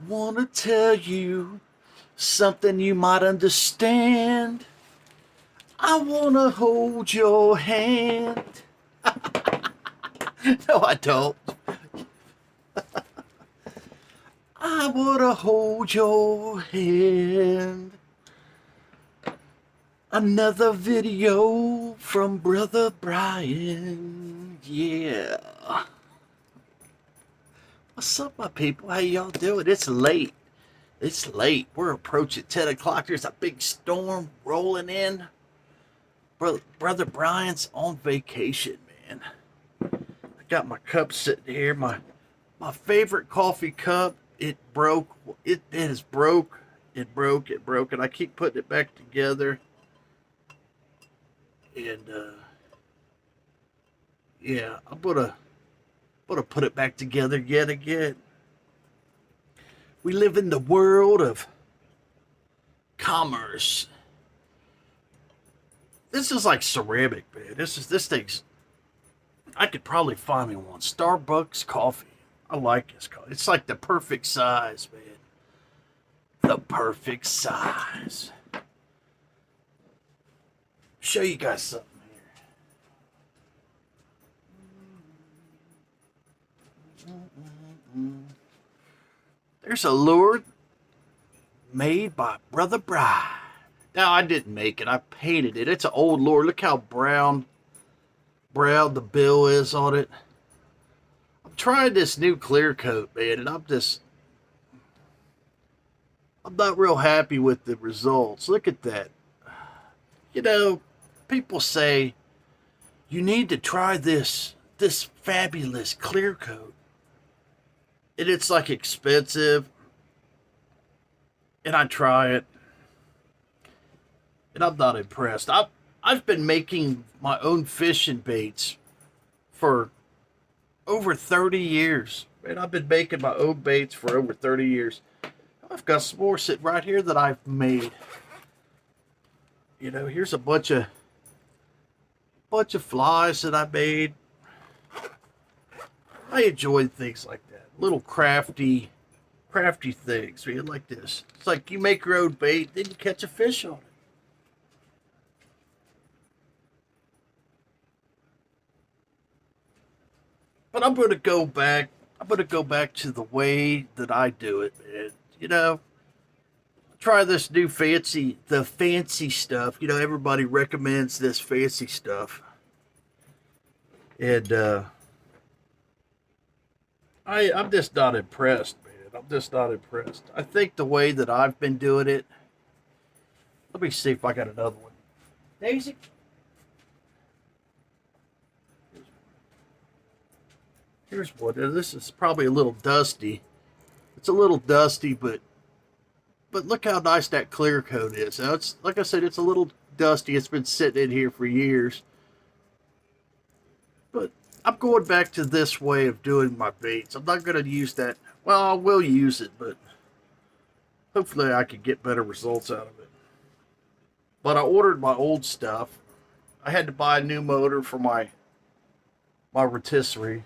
Wanna tell you something you might understand. I wanna hold your hand. No, I don't. I wanna hold your hand. Another video from Brother Brian. Yeah. What's up, my people? How y'all doing? It's late. It's late. We're approaching 10 o'clock. There's a big storm rolling in. Brother Brian's on vacation, man. I got my cup sitting here. My favorite coffee cup. It broke. It is broke. It broke. It broke. And I keep putting it back together. And yeah, I'm gonna put it back together yet again. We live in the world of commerce. This is like ceramic, man. This thing's. I could probably find me one. Starbucks coffee. I like this coffee. It's like the perfect size, man. The perfect size. Show you guys something here. There's a lure made by Brother Brian. Now I didn't make it. I painted it. It's an old lure. Look how brown the bill is on it. I'm trying this new clear coat, man, and I'm not real happy with the results. Look at that. You know, people say you need to try this fabulous clear coat. And it's like expensive. And I try it. And I'm not impressed. I've been making my own fishing baits for over 30 years. Man, I've been making my own baits for over 30 years. I've got some more sitting right here that I've made. You know, here's a bunch of flies that I made. I enjoy things like that. Little crafty things. Man, like this. It's like you make your own bait, then you catch a fish on it. But I'm gonna go back. I'm gonna go back to the way that I do it, man. You know, try this new the fancy stuff. You know, everybody recommends this fancy stuff, and I'm just not impressed, man. I'm just not impressed. I think the way that I've been doing it. Let me see if I got another one. Daisy. Here's one. This is probably a little dusty. It's a little dusty, but look how nice that clear coat is. Now it's like I said, it's a little dusty. It's been sitting in here for years. But I'm going back to this way of doing my baits. I'm not going to use that. Well, I will use it, but hopefully I can get better results out of it. But I ordered my old stuff. I had to buy a new motor for my rotisserie.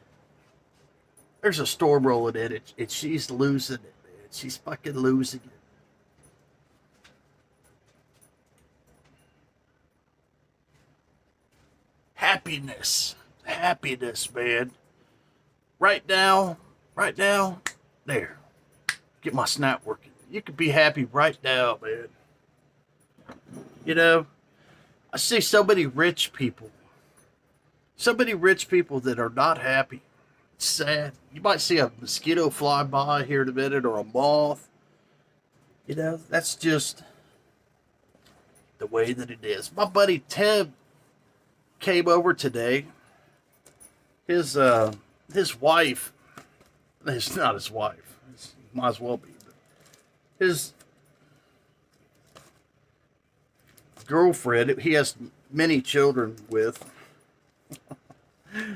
There's a storm rolling in it, and she's losing it, man. She's fucking losing it. Happiness, man. Right now, there. Get my snap working. You can be happy right now, man. You know, I see so many rich people that are not happy. It's sad. You might see a mosquito fly by here in a minute or a moth. You know, that's just the way that it is. My buddy Ted came over today. His wife, it's not his wife. It might as well be. But his girlfriend, he has many children with.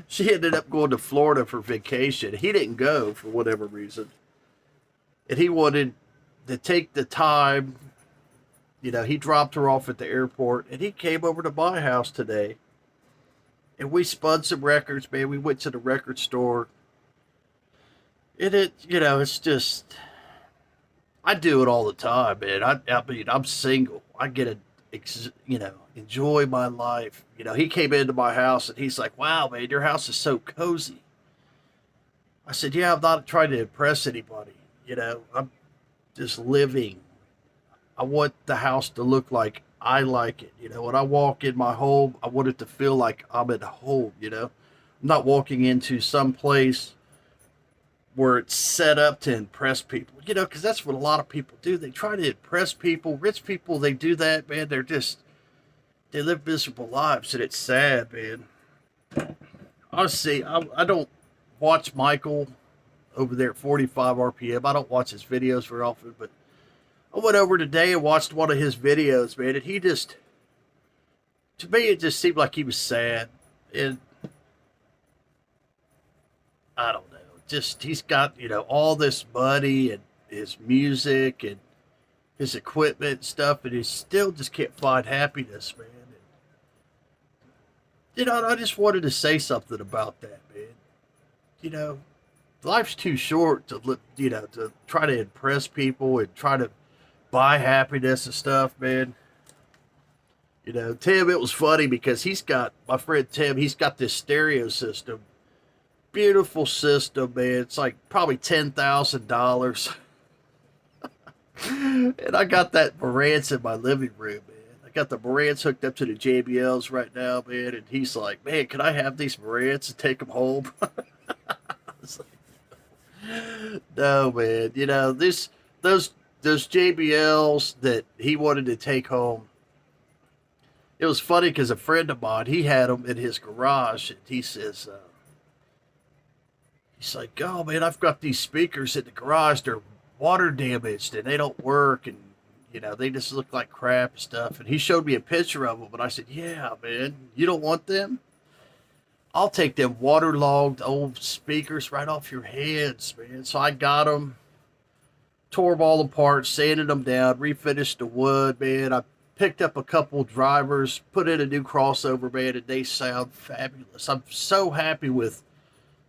She ended up going to Florida for vacation. He didn't go for whatever reason. And he wanted to take the time. You know, he dropped her off at the airport and he came over to my house today. And we spun some records, man. We went to the record store. And you know, it's just, I do it all the time, man. I mean, I'm single. I get to, enjoy my life. He came into my house and he's like, "Wow, man, your house is so cozy." I said, "Yeah, I'm not trying to impress anybody. I'm just living. I want the house to look like I like it. When I walk in my home, I want it to feel like I'm at home. I'm not walking into some place where it's set up to impress people, because that's what a lot of people do. They try to impress people. Rich people, they do that, man. They live miserable lives, and it's sad, man. Honestly, I don't watch Michael over there at 45 RPM. I don't watch his videos very often, but I went over today and watched one of his videos, man, and to me, it just seemed like he was sad. And I don't know, just he's got, all this money and his music and his equipment and stuff, and he still just can't find happiness, man. And, I just wanted to say something about that, man. You know, life's too short to, to try to impress people and try to buy happiness and stuff, man. Tim, it was funny because my friend Tim, he's got this stereo system. Beautiful system, man. It's like probably $10,000. And I got that Marantz in my living room, man. I got the Marantz hooked up to the JBLs right now, man. And he's like, "Man, can I have these Marantz and take them home?" I was like, "No, man. Those JBLs that he wanted to take home." It was funny because a friend of mine, he had them in his garage, and he says, he's like, "Oh man, I've got these speakers in the garage. They're water damaged and they don't work, and they just look like crap and stuff." And he showed me a picture of them, and I said, "Yeah, man, you don't want them? I'll take them waterlogged old speakers right off your heads, man." So I got them, tore them all apart, sanded them down, refinished the wood, man. I picked up a couple drivers, put in a new crossover, man, and they sound fabulous. I'm so happy with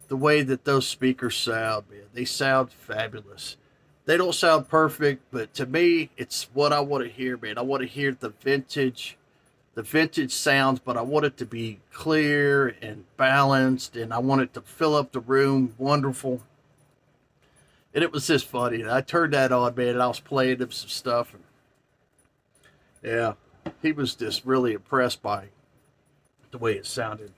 the way that those speakers sound, man. They sound fabulous. They don't sound perfect, but to me, it's what I want to hear, man. I want to hear the vintage sounds, but I want it to be clear and balanced, and I want it to fill up the room wonderful. And it was just funny. And I turned that on, man, and I was playing him some stuff. And yeah, he was just really impressed by the way it sounded.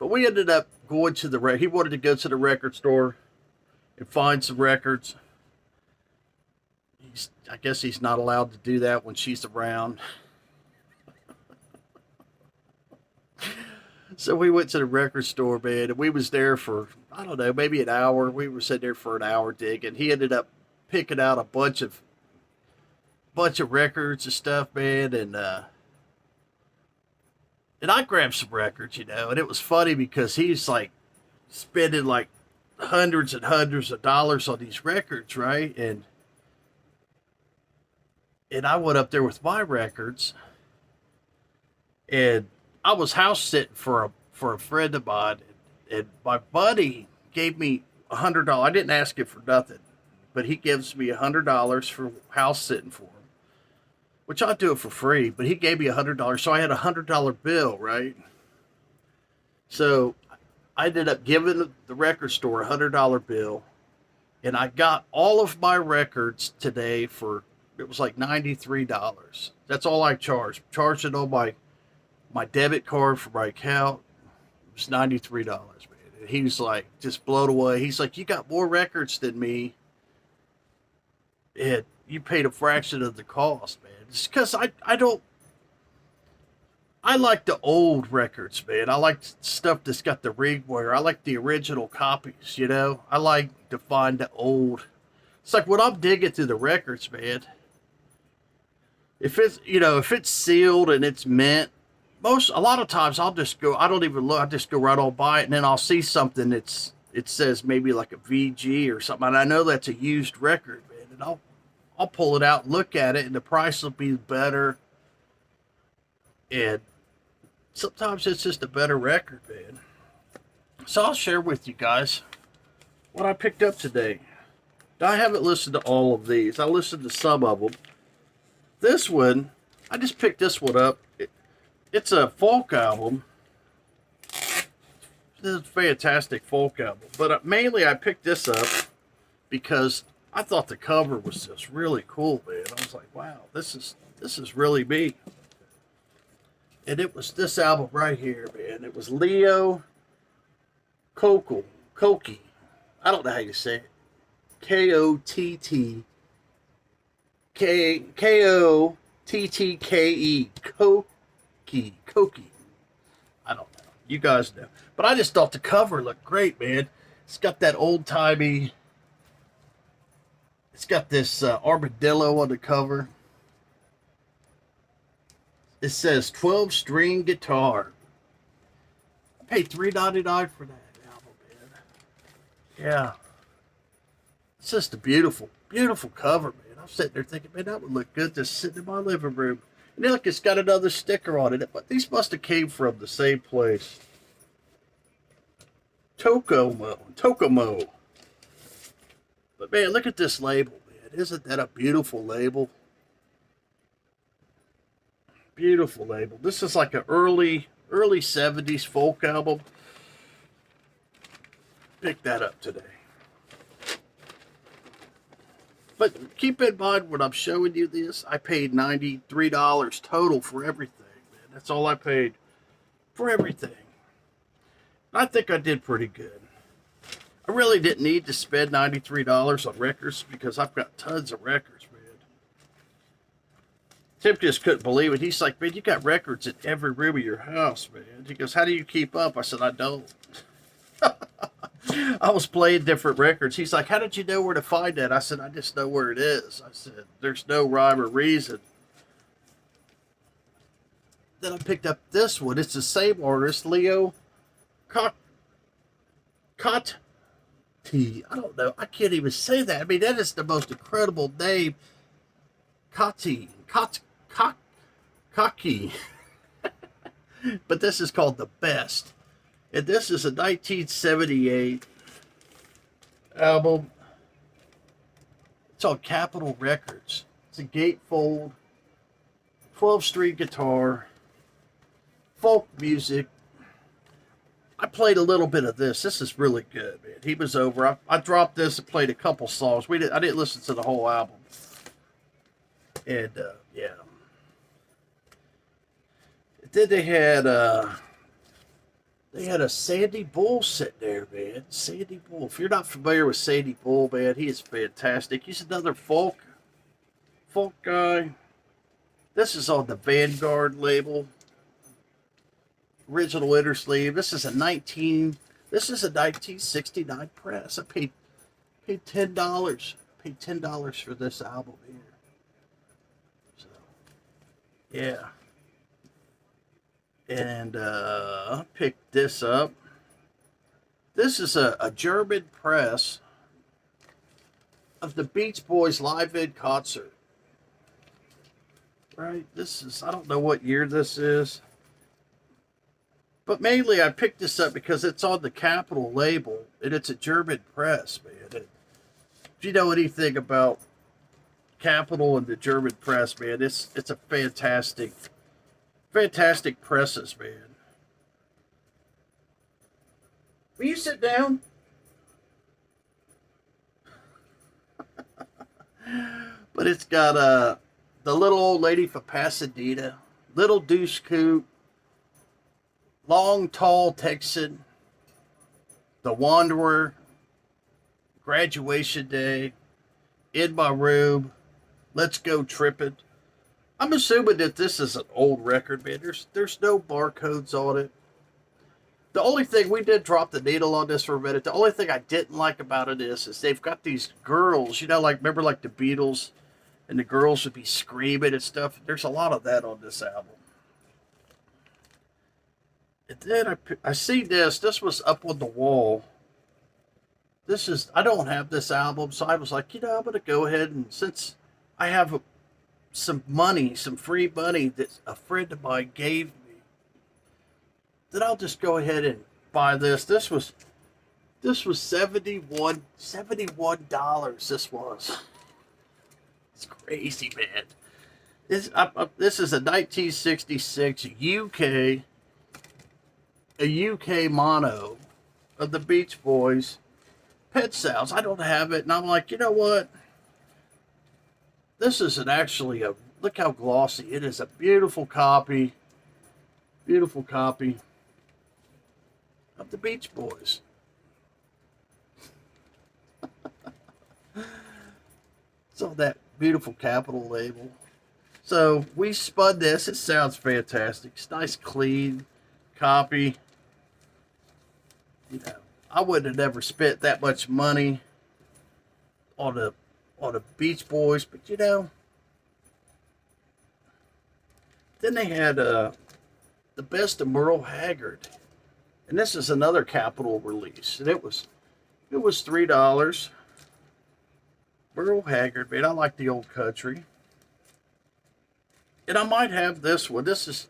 But we ended up going to he wanted to go to the record store and find some records. I guess he's not allowed to do that when she's around. So we went to the record store, man, and we was there for, I don't know, maybe an hour. We were sitting there for an hour digging. He ended up picking out a bunch of records and stuff, man, and I grabbed some records, and it was funny because he's like spending like hundreds and hundreds of dollars on these records, right? And I went up there with my records, and I was house sitting for a friend of mine, and my buddy gave me $100. I didn't ask him for nothing, but he gives me $100 for house sitting for him, which I'll do it for free. But he gave me $100, so I had $100 bill, right? So I ended up giving the record store $100 bill, and I got all of my records today for, it was like $93. That's all I charged. Charged it on my debit card for my account. It was $93, man. And he was like just blown away. He's like, "You got more records than me, and you paid a fraction of the cost, man." It's because I like the old records, man. I like stuff that's got the ring wear. I like the original copies, I like to find the old. It's like when I'm digging through the records, man. If it's sealed and it's mint, a lot of times I'll just go, I don't even look, I just go right on by it, and then I'll see something it says maybe like a VG or something, and I know that's a used record, man, and I'll pull it out, look at it, and the price will be better. And sometimes it's just a better record, man. So I'll share with you guys what I picked up today. Now, I haven't listened to all of these. I listened to some of them. This one, I just picked this one up. It's a folk album. This is a fantastic folk album. But mainly I picked this up because I thought the cover was just really cool, man. I was like, wow, this is really me. And it was this album right here, man. It was Leo Kottke. I don't know how you say it. Kottke. Kottke. I don't know. You guys know. But I just thought the cover looked great, man. It's got that old-timey... It's got this armadillo on the cover. It says 12-string guitar. I paid $3.99 for that album, man. Yeah. It's just a beautiful, beautiful cover, man. I'm sitting there thinking, man, that would look good just sitting in my living room. And look, it's got another sticker on it. But these must have came from the same place. Tokomo. But man, look at this label, man. Isn't that a beautiful label? Beautiful label. This is like an early 70s folk album. Pick that up today. But keep in mind when I'm showing you this, I paid $93 total for everything, man. That's all I paid for everything. I think I did pretty good. I really didn't need to spend $93 on records because I've got tons of records, man. Tim just couldn't believe it. He's like, man, you got records in every room of your house, man. He goes, how do you keep up? I said, I don't. I was playing different records. He's like, how did you know where to find that? I said, I just know where it is. I said, there's no rhyme or reason. Then I picked up this one. It's the same artist, Leo Kottke. I don't know. I can't even say that. I mean, that is the most incredible name. Kottke. But this is called The Best. And this is a 1978 album. It's on Capitol Records. It's a gatefold, 12-string guitar, folk music. I played a little bit of this. This is really good, man. He was over. I dropped this and played a couple songs. I didn't listen to the whole album. And, yeah. Then they had a Sandy Bull sitting there, man. Sandy Bull. If you're not familiar with Sandy Bull, man, he is fantastic. He's another folk guy. This is on the Vanguard label. Original inner sleeve. This is a 1969 press. I paid $10. Paid $10 for this album here. So, yeah. And I picked this up. This is a German press of the Beach Boys live in concert. Right? This is, I don't know what year this is. But mainly I picked this up because it's on the Capitol label. And it's a German press, man. And if you know anything about Capitol and the German press, man, it's a fantastic presses, man. Will you sit down? But it's got the little old lady for Pasadena, Little Deuce Coupe, Long Tall Texan, The Wanderer, Graduation Day, In My Room, Let's Go Trippin'. I'm assuming that this is an old record, man. There's no barcodes on it. The only thing, we did drop the needle on this for a minute. The only thing I didn't like about it is they've got these girls, you know, like, remember like the Beatles, and the girls would be screaming and stuff. There's a lot of that on this album. And then I see this. This was up on the wall. This is, I don't have this album, so I was like, you know, I'm going to go ahead and, since I have some money, some free money that a friend of mine gave me, then I'll just go ahead and buy this. This was This was $71. This was. It's crazy, man. This is a 1966 UK mono of the Beach Boys. Pet Sounds. I don't have it, and I'm like, you know what? This isn't actually a. Look how glossy it is. A beautiful copy. Beautiful copy of the Beach Boys. It's on that beautiful Capitol label. So we spun this. It sounds fantastic. It's nice, clean copy. You know, I wouldn't have never spent that much money on the Beach Boys, but you know. Then they had the best of Merle Haggard, and this is another Capitol release, and it was $3. Merle Haggard, man, I like the old country. And I might have this one. This is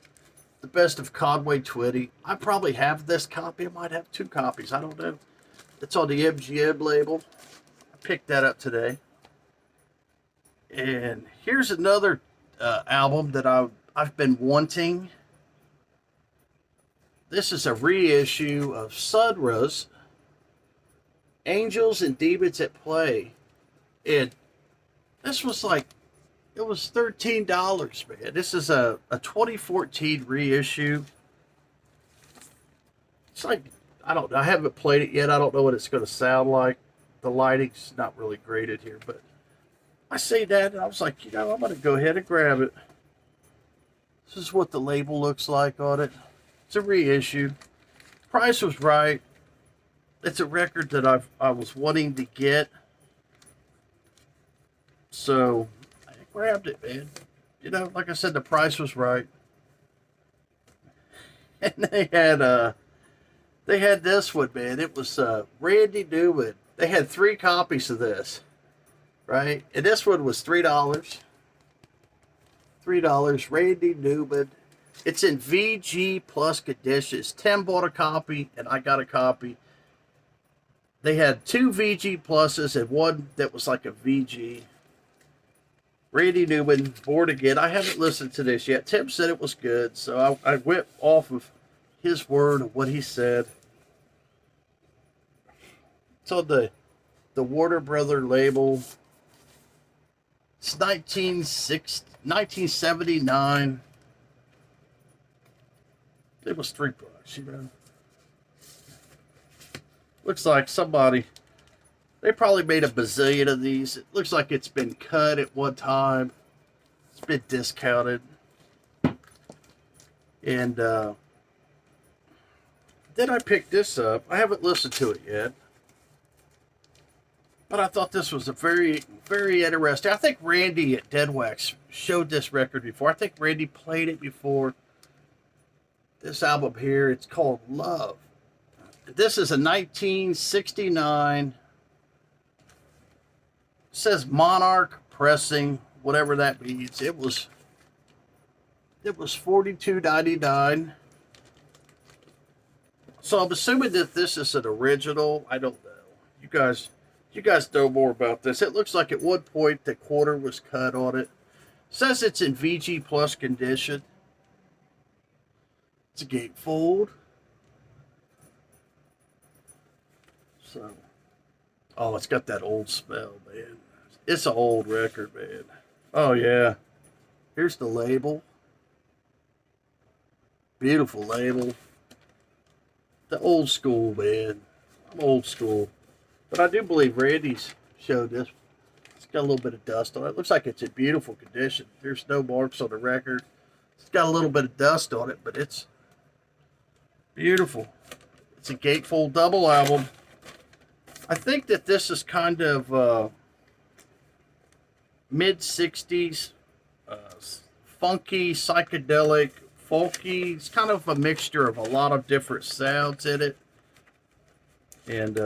the best of Conway Twitty. I probably have this copy. I might have two copies. I don't know. It's on the MGM label. I picked that up today. And here's another album that I've been wanting. This is a reissue of Sunra's Angels and Demons at Play. And this was like, it was $13, man. This is a 2014 reissue. It's like, I don't know. I haven't played it yet. I don't know what it's going to sound like. The lighting's not really great in here, but I say that, and I was like, you know, I'm going to go ahead and grab it. This is what the label looks like on it. It's a reissue. Price was right. It's a record that I was wanting to get. So I grabbed it, man. You know, like I said, the price was right. And they had this one, man. It was Randy Newman. They had 3 copies of this, right? And this one was $3. $3. Randy Newman. It's in VG Plus conditions. Tim bought a copy, and I got a copy. They had 2 VG Pluses and one that was like a VG. Randy Newman, Born Again. I haven't listened to this yet. Tim said it was good, so I went off of his word of what he said. It's on the Warner Brother label. It's 1979. It was $3, you know. Looks like somebody, they probably made a bazillion of these. It looks like it's been cut at one time. It's been discounted. And then I picked this up. I haven't listened to it yet. But I thought this was a very, very interesting. I think Randy at Dead Wax showed this record before. I think Randy played it before. This album here, it's called Love. This is a 1969. It says Monarch Pressing, whatever that means. It was $42.99. So I'm assuming that this is an original. I don't know. You guys know more about this. It looks like at one point the quarter was cut on it. It says it's in VG Plus condition. It's a gatefold. So, oh, it's got that old smell, man. It's an old record, man. Oh, yeah. Here's the label. Beautiful label. The old school, man. I'm old school. But I do believe Randy's showed this. It's got a little bit of dust on it. It looks like it's in beautiful condition. There's no marks on the record. It's got a little bit of dust on it, but it's beautiful. It's a gatefold double album. I think that this is kind of mid-60s, funky, psychedelic, folky. It's kind of a mixture of a lot of different sounds in it. And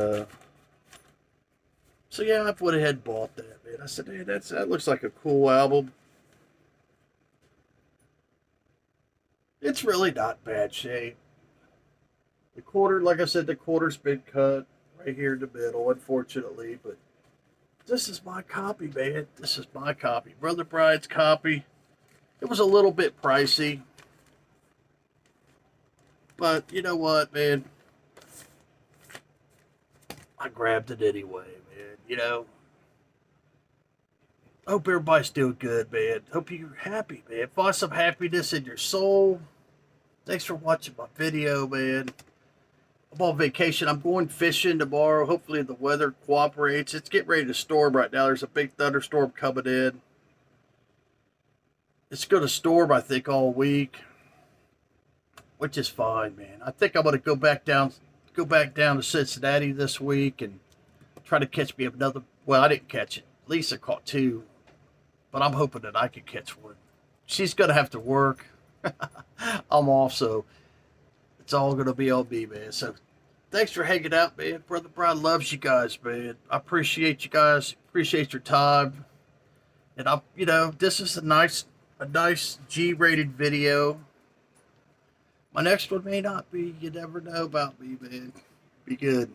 so yeah, I went ahead and bought that, man. I said, hey, that looks like a cool album. It's really not bad shape. The quarter, like I said, the quarter's been cut. right here in the middle, unfortunately. But this is my copy, man. This is my copy. Brother Brian's copy. It was a little bit pricey, but you know what, man? I grabbed it anyway, man. Hope everybody's doing good, man. Hope you're happy, man. Find some happiness in your soul. Thanks for watching my video, man. I'm on vacation. I'm going fishing tomorrow. Hopefully the weather cooperates. It's getting ready to storm right now. There's a big thunderstorm coming in. It's going to storm, I think, all week, which is fine, man. I think I'm going to go back down to Cincinnati this week and try to catch me another. Well, I didn't catch it. Lisa caught two, but I'm hoping that I can catch one. She's going to have to work. I'm off, so it's all going to be on me, man. So thanks for hanging out, man. Brother Brian loves you guys, man. I appreciate you guys. Appreciate your time. And this is a nice G-rated video. My next one may not be. You never know about me, man. Be good.